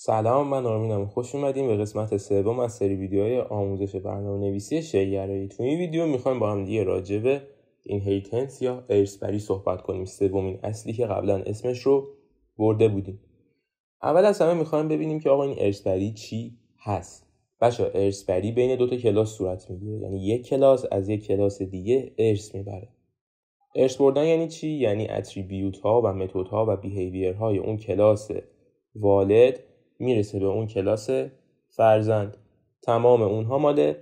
سلام، من آرمینم. خوش اومدیم به قسمت سوم از سری ویدیوهای آموزش برنامه‌نویسی شی‌گرایی. تو این ویدیو میخوایم با هم دیگه راجع به اینهریتنس یا ارث‌بری صحبت کنیم. سومین اصلی که قبلا اسمش رو برده بودیم. اول از همه میخوایم ببینیم که آقا این ارث‌بری چی هست. بچه‌ها، ارث‌بری بین دو تا کلاس صورت میگیره. یعنی یک کلاس از یک کلاس دیگه ارث میبره. ارث بردن یعنی چی؟ یعنی اتریبیوت ها و متد ها و بیهیویر های اون کلاس والد میرسه به اون کلاس فرزند. تمام اونها مال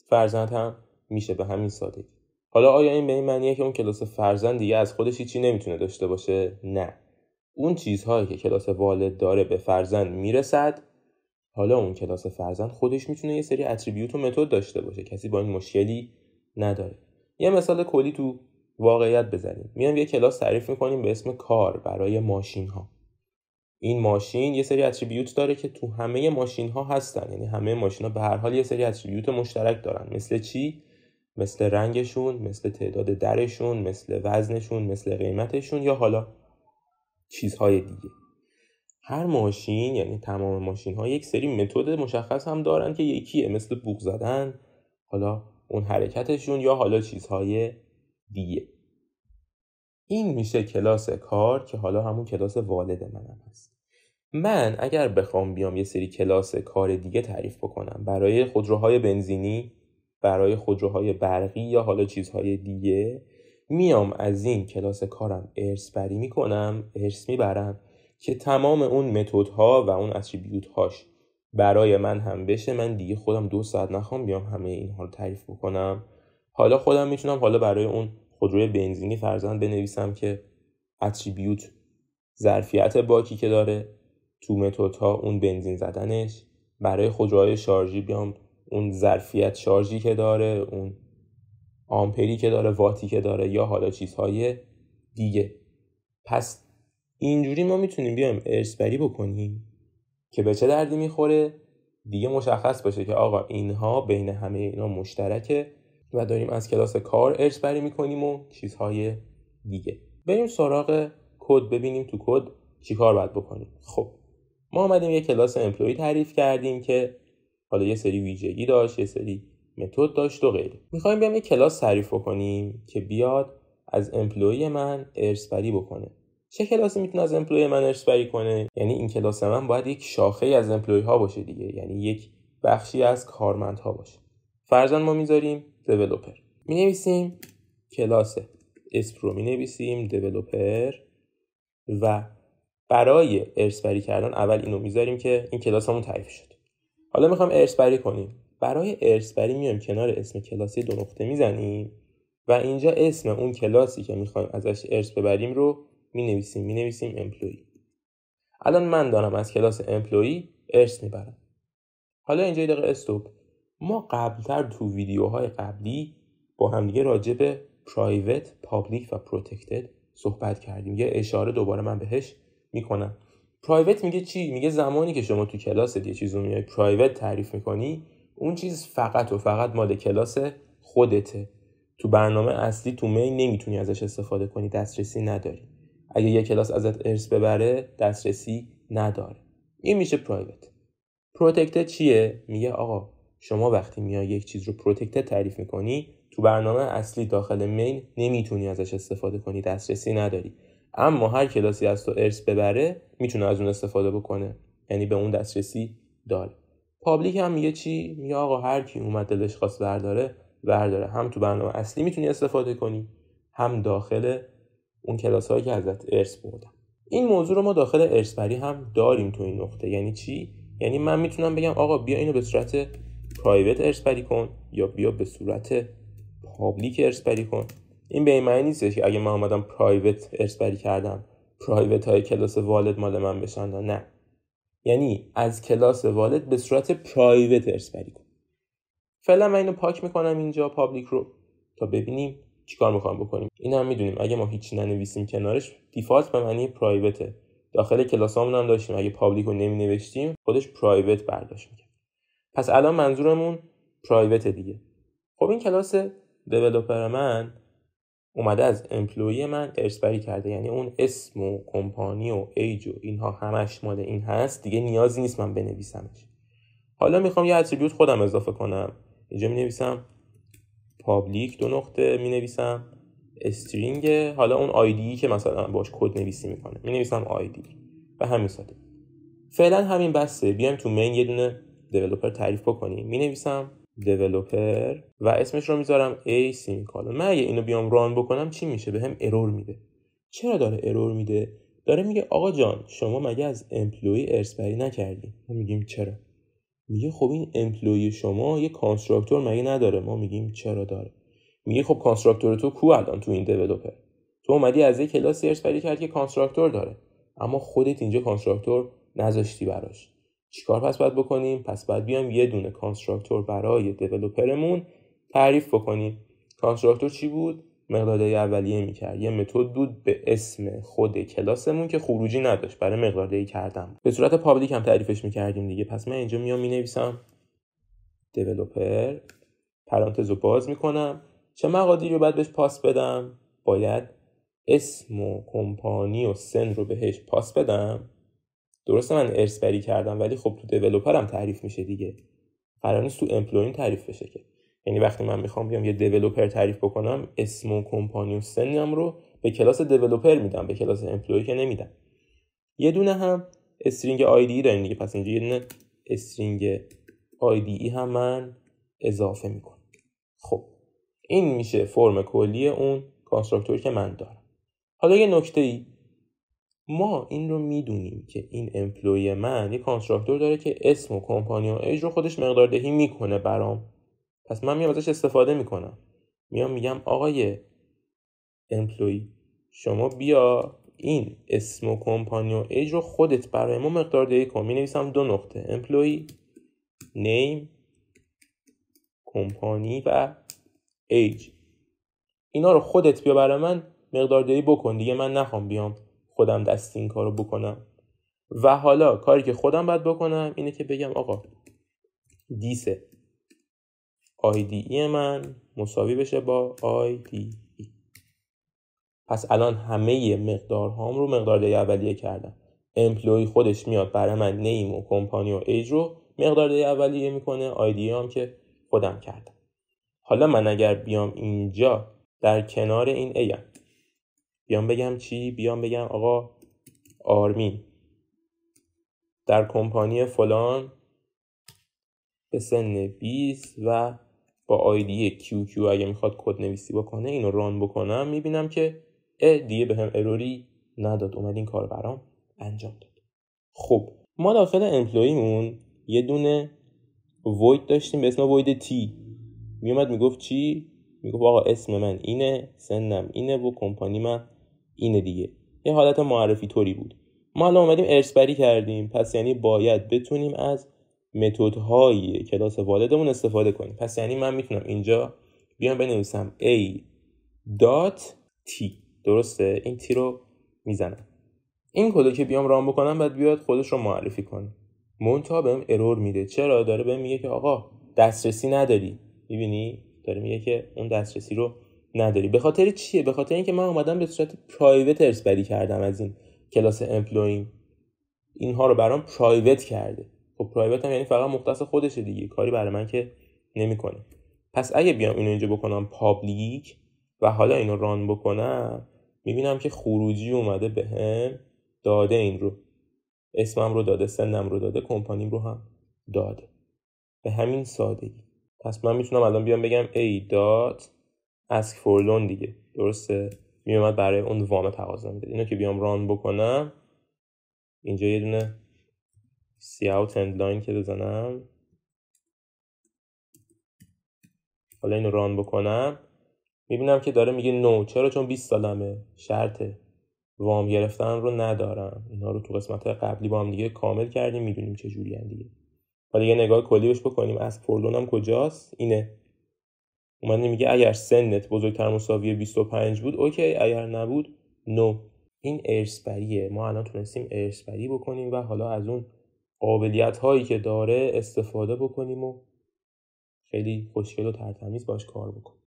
فرزند هم میشه، به همین سادگی. حالا آیا این به این معنیه که اون کلاس فرزند دیگه از خودش هیچی نمیتونه داشته باشه؟ نه. اون چیزهایی که کلاس والد داره به فرزند میرسد. حالا اون کلاس فرزند خودش میتونه یه سری اتریبیوت و متد داشته باشه. کسی با این مشکلی نداره. یه مثال کلی تو واقعیت بزنیم. میام یه کلاس تعریف میکنیم به اسم کار برای ماشین ها. این ماشین یه سری اتریبیوت داره که تو همه ماشین ها هستن. یعنی همه ماشین ها به هر حال یه سری اتریبیوت مشترک دارن. مثل چی؟ مثل رنگشون، مثل تعداد درشون، مثل وزنشون، مثل قیمتشون یا حالا چیزهای دیگه. هر ماشین، یعنی تمام ماشین ها، یک سری متد مشخص هم دارن که یکیه، مثل بوق زدن، حالا اون حرکتشون یا حالا چیزهای دیگه. این میشه کلاس کار که حالا همون کلاس والد منم هست. من اگر بخوام بیام یه سری کلاس کار دیگه تعریف بکنم برای خودروهای بنزینی، برای خودروهای برقی یا حالا چیزهای دیگه، میام از این کلاس کارم ارث‌بری میکنم، ارث میبرم که تمام اون متدها و اون اتریبیوت هاش برای من هم بشه. من دیگه خودم 2 ساعت نخوام بیام همه اینها رو تعریف بکنم. حالا خودم میتونم حالا برای اون خودروی بنزینی فرضاً بنویسم که اتریبیوت ظرفیت باکی که داره، تو متدها اون بنزین زدنش. برای خودروهای شارژی بیام اون ظرفیت شارژی که داره، اون آمپری که داره، واتی که داره یا حالا چیزهای دیگه. پس اینجوری ما میتونیم بیایم ارث‌بری بکنیم که به چه دردی میخوره؟ دیگه مشخص باشه که آقا اینها بین همه اینا مشترکه و داریم از کلاس کار ارث‌بری میکنیم و چیزهای دیگه. بریم سراغ کد، ببینیم تو کد چیکار باید بکنیم. خب ما اومدیم یه کلاس امپلوی تعریف کردیم که حالا یه سری ویژگی داشت، یه سری متد داشت و غیره. میخوایم بیام یه کلاس تعریف بکنیم که بیاد از امپلوی من ارث‌بری بکنه. چه کلاسی میتونه از امپلوی من ارث‌بری کنه؟ یعنی این کلاس من باید یک شاخه از امپلوی ها باشه دیگه، یعنی یک بخشی از کارمندها باشه. فرضاً ما میذاریم دیولپر، مینویسیم کلاس اسپرو، مینویسیم دیولپر و برای ارث‌بری کردن اول اینو میذاریم که این کلاسمون تعریف شد. حالا میخوام ارث‌بری کنیم. برای ارث‌بری میایم کنار اسم کلاسی 2 نقطه میزنیم و اینجا اسم اون کلاسی که میخوایم ازش ارث ببریم رو مینویسیم امپلوی. الان من دارم از کلاس امپلوی ارث میبرم. حالا اینجا یه دقیقه استوب. ما قبلتر تو ویدیوهای قبلی با هم دیگه راجع به پرایوت، پابلیک و پروتکتد صحبت کردیم. یه اشاره دوباره من بهش میکنم. پرایوت میگه چی؟ میگه زمانی که شما تو کلاس یه چیزو میای پرایوت تعریف میکنی، اون چیز فقط و فقط مال کلاس خودته. تو برنامه اصلی تو مین نمیتونی ازش استفاده کنی، دسترسی نداری. اگه یه کلاس ازت ارث ببره دسترسی نداره. این میشه پرایوت. پروتکتد چیه؟ میگه آقا شما وقتی میای یک چیز رو پروتکتد تعریف میکنی، تو برنامه اصلی داخل مین نمیتونی ازش استفاده کنی، دسترسی نداری. اما هر کلاسی از تو ارث ببره میتونه از اون استفاده بکنه، یعنی به اون دسترسی داره. پابلیک هم میگه چی؟ میگه آقا هر کی اومد دلش خواست برداره. هم تو برنامه اصلی میتونی استفاده کنی، هم داخل اون کلاسایی که ازت ارث بردن. این موضوع رو ما داخل ارث‌بری هم داریم تو این نقطه. یعنی چی؟ یعنی من میتونم بگم آقا بیا اینو به صورت پرایوت ارث‌بری کن یا بیا به صورت پابلیک ارث‌بری کن. این به این معنی نیست که اگه من اومدم پرایوت ارث‌بری کردم پرایوت های کلاس والد مال من بشن. نه، یعنی از کلاس والد به صورت پرایوت ارث‌بری کن. فعلا من اینو پاک میکنم اینجا پابلیک رو تا ببینیم چیکار میخوام بکنیم. این هم میدونیم اگه ما هیچی ننویسیم کنارش دیفالت به معنی پرایوته. داخل کلاسامون هم داشتیم اگه پابلیک رو نمینوشتیم خودش پرایوت برداشت میکنه. پس الان منظورمون پرایوت دیگه. خب این کلاس دیولپر من اومده از امپلوی من ارث‌بری کرده، یعنی اون اسم و کمپانی و ایج و اینها همش مال این هست دیگه، نیازی نیست من بنویسمش. حالا میخوام یه اتریبیوت خودم اضافه کنم. اینجا مینویسم پابلیک مینویسم استرینگ، حالا اون آیدی که مثلا باش کد نویسی میکنه مینویسم آیدی. به همین ساده. فعلا همین بسته. بیایم تو مین یه دونه دیولپر تعریف بکنیم. مینویسم دیولپر و اسمش رو میذارم a سیمیکالون. من اگه اینو بیام ران بکنم چی میشه؟ بهم ارور میده. چرا داره ارور میده؟ داره میگه آقا جان شما مگه از امپلوی ارث‌بری نکردی؟ ما میگیم چرا؟ میگه خب این امپلوی شما یه کانستراکتور مگه نداره؟ ما میگیم چرا داره. میگه خب کانستراکتور تو کو الان تو این دیولپر؟ تو اومدی از یه کلاسی ارث‌بری کردی که کانستراکتور داره، اما خودت اینجا کانستراکتور نذاشتی براش. چیکار پس باید بکنیم؟ پس باید بیام یه دونه کانستراکتور برای دیولپرمون تعریف بکنیم. کانستراکتور چی بود؟ مقدار دیتا اولیه میکرد. یه متد بود به اسم خود کلاسمون که خروجی نداشت، برای مقدار دیتا کردن. به صورت پابلیک هم تعریفش میکردیم دیگه. پس من اینجا میام مینویسم دیولپر، پرانتز رو باز میکنم. چه مقادیری رو باید بهش پاس بدم؟ باید اسم و کمپانی و سن رو بهش پاس بدم. درسته من ارث‌بری کردم، ولی خب تو دیولپرم تعریف میشه دیگه. قرار نیست تو امپلوی تعریف بشه که. یعنی وقتی من میخوام بیام یه دیولپر تعریف بکنم، اسم و کمپانی و سنم رو به کلاس دیولپر میدم، به کلاس امپلوی که نمیدم. یه دونه هم استرینگ آیدی داریم دیگه. پس اینجا یه دونه استرینگ آیدی هم من اضافه میکنم. خب این میشه فرم کلی اون کانستراکتوری که من دارم. حالا یه نکته‌ای، ما این رو میدونیم که این امپلوی من یه کانستراکتور داره که اسم و کمپانی و ایج رو خودش مقدار دهی میکنه برام. پس من میام ازش استفاده میکنم. میام میگم آقای امپلوی شما بیا این اسم و کمپانی و ایج رو خودت برای ما مقدار دهی کن. مینویسم 2 نقطه امپلوی نیم کمپانی و ایج، اینا رو خودت بیا برای من مقدار دهی بکن دیگه. من نخوام بیام خودم دستی این کارو بکنم. و حالا کاری که خودم باید بکنم اینه که بگم آقا دیس آیدی من مساوی بشه با آیدی. پس الان همه مقدارهام رو مقدار دیگه اولیه کردم. امپلوی خودش میاد برای من نیم و کمپانی و ایج رو مقدار دیگه اولیه میکنه، آیدی هم که خودم کردم. حالا من اگر بیام اینجا در کنار این ایم بیام بگم چی؟ بیام بگم آقا آرمین در کمپانی فلان به سن 20 و با آیدی QQ اگه میخواد کد نویسی بکنه، اینو ران بکنم میبینم که دیگه به هم اروری نداد، اومد این کار برام انجام داد. خب ما داخل امپلویمون یه دونه void داشتیم به اسم void t. میومد میگفت چی؟ میگفت آقا اسم من اینه، سنم اینه و کمپانی من اینه دیگه. یه حالت معرفی طوری بود. ما الان اومدیم ارث‌بری کردیم، پس یعنی باید بتونیم از متدهای کلاس والدمون استفاده کنیم. پس یعنی من میتونم اینجا بیام بنویسم a.t. درسته؟ این تی رو میزنم. این کدو که بیام ران بکنم بعد بیاد خودش رو معرفی کنه. مونتا بهم ارور میده. چرا؟ داره بهم میگه که آقا دسترسی نداری. میبینی؟ داره میگه که اون دسترسی رو نداری. به خاطر چیه؟ به خاطر اینکه من اومدم به صورت پرایوت ارث‌بری کردم از این کلاس امپلوی. اینها رو برام پرایوت کرده. خب پرایوت هم یعنی فقط مختص خودشه دیگه، کاری برای من که نمیکنه. پس اگه بیام اینو اینجا بکنم پابلیک و حالا اینو ران بکنم، میبینم که خروجی اومده بهم داده، این رو اسمم رو داده، سنم رو داده، کمپانیم رو هم داده. به همین سادگی. پس من میتونم الان بیام بگم a.ask for loan دیگه. درسته؟ میومد برای اون وام تقاضا میده. اینو که بیام ران بکنم، اینجا یه دونه cout end line که بزنم، حالا اینو ران بکنم، میبینم که داره میگه نو. چرا؟ چون 20 سالمه، شرط وام گرفتن رو ندارم. اینا رو تو قسمت قبلی با هم دیگه کامل کردیم، میدونیم چه جوری ان دیگه. حالا یه نگاه کلی بهش بکنیم. از فورلون هم کجاست؟ اینه. اومد میگه اگر سنت بزرگتر مساوی 25 بود اوکی، اگر نبود نو. این ارث‌بریه. ما الان تونستیم ارث‌بری بکنیم و حالا از اون قابلیت هایی که داره استفاده بکنیم و خیلی خوشگل و ترتمیز باش کار بکنیم.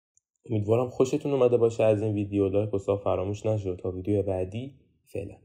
امیدوارم خوشتون اومده باشه از این ویدیو. لایک و فراموش نشه. تا ویدیو بعدی، فعلا.